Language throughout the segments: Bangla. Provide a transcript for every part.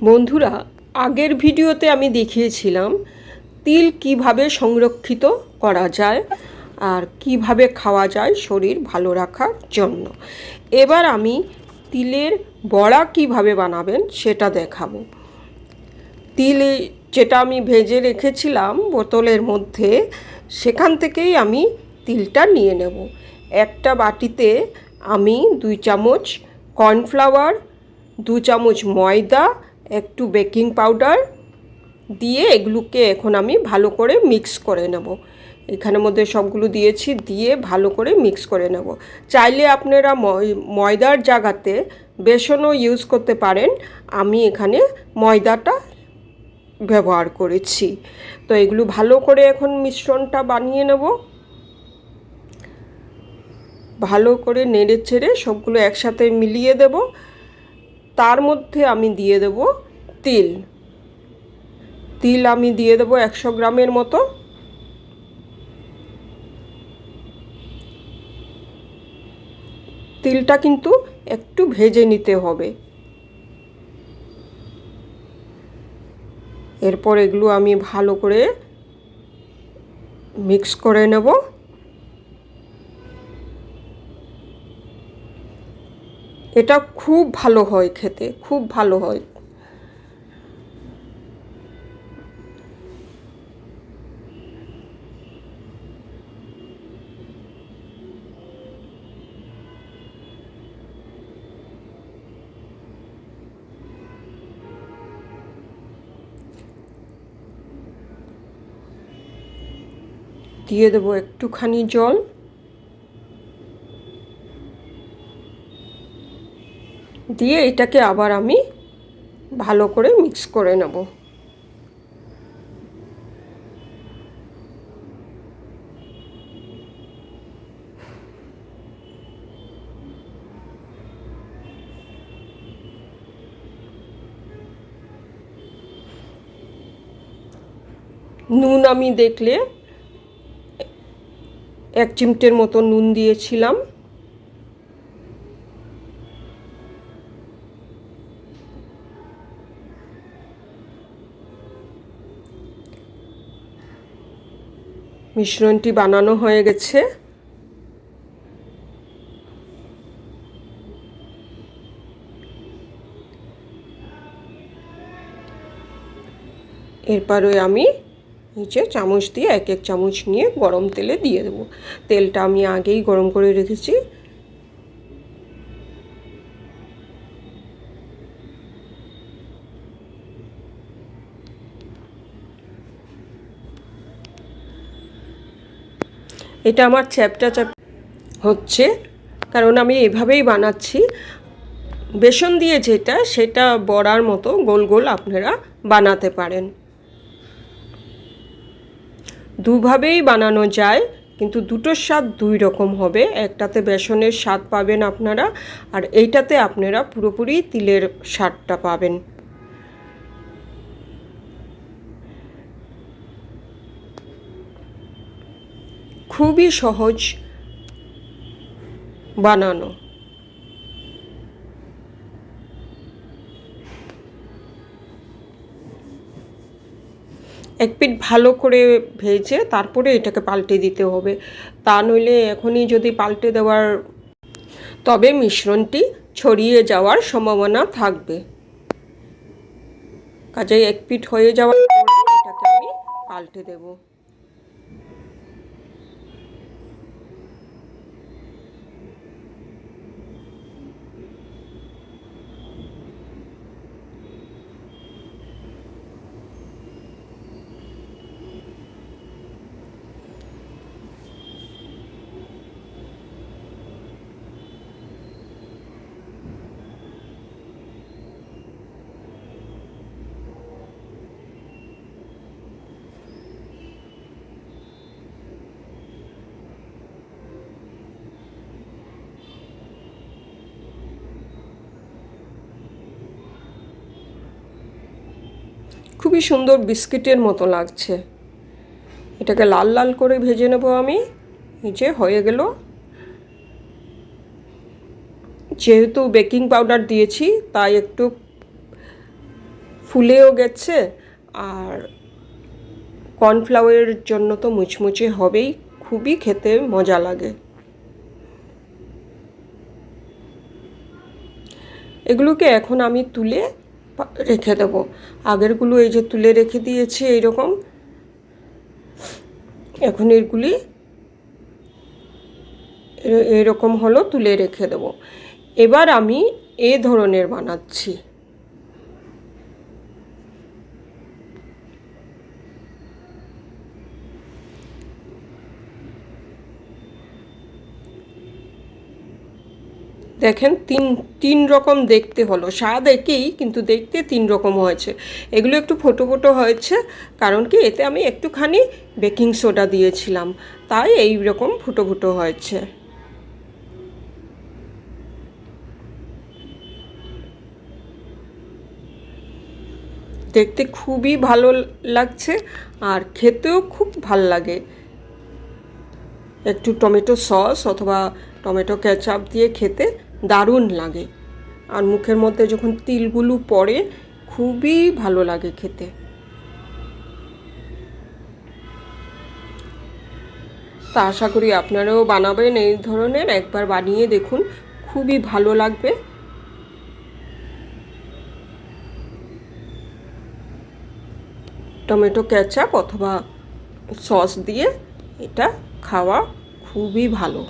বন্ধুরা, আগের ভিডিওতে আমি দেখিয়েছিলাম তিল কিভাবে সংরক্ষিত করা যায় আর কিভাবে খাওয়া যায় শরীর ভালো রাখার জন্য। এবার আমি তিলের বড়া কিভাবে বানাবেন সেটা দেখাবো। তিল যেটা আমি ভেজে রেখেছিলাম বোতলের মধ্যে, সেখান থেকেই আমি তিলটা নিয়ে নেব। একটা বাটিতে আমি 2 চামচ কর্নফ্লাওয়ার, 2 চামচ ময়দা, একটু বেকিং পাউডার দিয়ে এগুলোকে এখন আমি ভালো করে মিক্স করে নেব। এখানের মধ্যে সবগুলো দিয়েছি, দিয়ে ভালো করে মিক্স করে নেব। চাইলে আপনারা ময়দার জায়গাতে বেসনও ইউজ করতে পারেন। আমি এখানে ময়দাটা ব্যবহার করেছি। তো এগুলো ভালো করে এখন মিশ্রণটা বানিয়ে নেব। ভালো করে নেড়ে চেড়ে সবগুলো একসাথে মিলিয়ে দেব। তার মধ্যে আমি দিয়ে দেব তিল। আমি দিয়ে দেব 100 গ্রামের মতো। তিলটা কিন্তু একটু ভেজে নিতে হবে। এরপর এগুলো আমি ভালো করে মিক্স করে নেব। এটা খুব ভালো হয় খেতে, খুব ভালো হয়। দিয়ে দেবো একটুখানি জল। দিয়ে এটাকে আবার আমি ভালো করে মিক্স করে নেব। নুন আমি দেখলে 1 চিমটের মতো নুন দিয়েছিলাম। মিশ্রণটি বানানো হয়ে গেছে। এরপরে আমি নিচে চামচ দিয়ে 1 চামচ নিয়ে গরম তেলে দিয়ে দেব। তেলটা আমি আগেই গরম করে রেখেছি। এটা আমার চ্যাপটা হচ্ছে, কারণ আমি এভাবেই বানাচ্ছি। বেসন দিয়ে যেটা, সেটা বড়ার মতো গোল গোল আপনারা বানাতে পারেন। দুভাবেই বানানো যায়, কিন্তু দুটোর স্বাদ 2 রকম হবে। একটাতে বেসনের স্বাদ পাবেন আপনারা, আর এইটাতে আপনারা পুরোপুরি তিলের স্বাদটা পাবেন। খুবই সহজ বানানো। এক পিঠ ভালো করে ভেজে তারপরে এটাকে পাল্টে দিতে হবে। তা নইলে এখনই যদি পাল্টে দেওয়ার, তবে মিশ্রণটি ছড়িয়ে যাওয়ার সম্ভাবনা থাকবে। কাজেই এক পিঠ হয়ে যাওয়ার পরে এটাকে আমি পাল্টে দেব। খুবই সুন্দর বিস্কিটের মতো লাগছে। এটাকে লাল লাল করে ভেজে নেব আমি। এই যে হয়ে গেল। যেহেতু বেকিং পাউডার দিয়েছি, তাই একটু ফুলেও গেছে, আর কর্নফ্লাওয়ারের জন্য তো মুচমুচে হবেই, খুবই খেতে মজা লাগে। এগুলোকে এখন আমি তুলে রেখে দেবো। আগেরগুলো এই যে তুলে রেখে দিয়েছি এইরকম, এখন এগুলি এরকম হলো, তুলে রেখে দেবো। এবার আমি এ ধরনের বানাচ্ছি। দেখেন তিন রকম দেখতে হলো, স্বাদ একই কিন্তু দেখতে তিন রকম হয়েছে। এগুলো একটু ফোটো ফোটো হয়েছে, কারণ কি এতে আমি একটুখানি বেকিং সোডা দিয়েছিলাম, তাই এই রকম ফুটো ফুটো হয়েছে। দেখতে খুবই ভালো লাগছে আর খেতেও খুব ভাল লাগে। একটু টমেটো সস অথবা টমেটো কেচাপ দিয়ে খেতে দারুণ লাগে, আর মুখের মধ্যে যখন তিলগুলো পড়ে খুবই ভালো লাগে খেতে। তা আশা করি আপনারাও বানাবেন এই ধরনের, একবার বানিয়ে দেখুন, খুবই ভালো লাগবে। টমেটো কেচাপ অথবা সস দিয়ে এটা খাওয়া খুবই ভালো।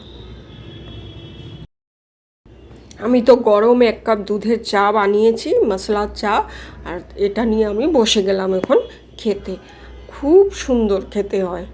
আমি তো গরম 1 কাপ দুধের চা বানিয়েছি, মশলা চা, আর এটা নিয়ে আমি বসে গেলাম এখন খেতে। খুব সুন্দর খেতে হয়।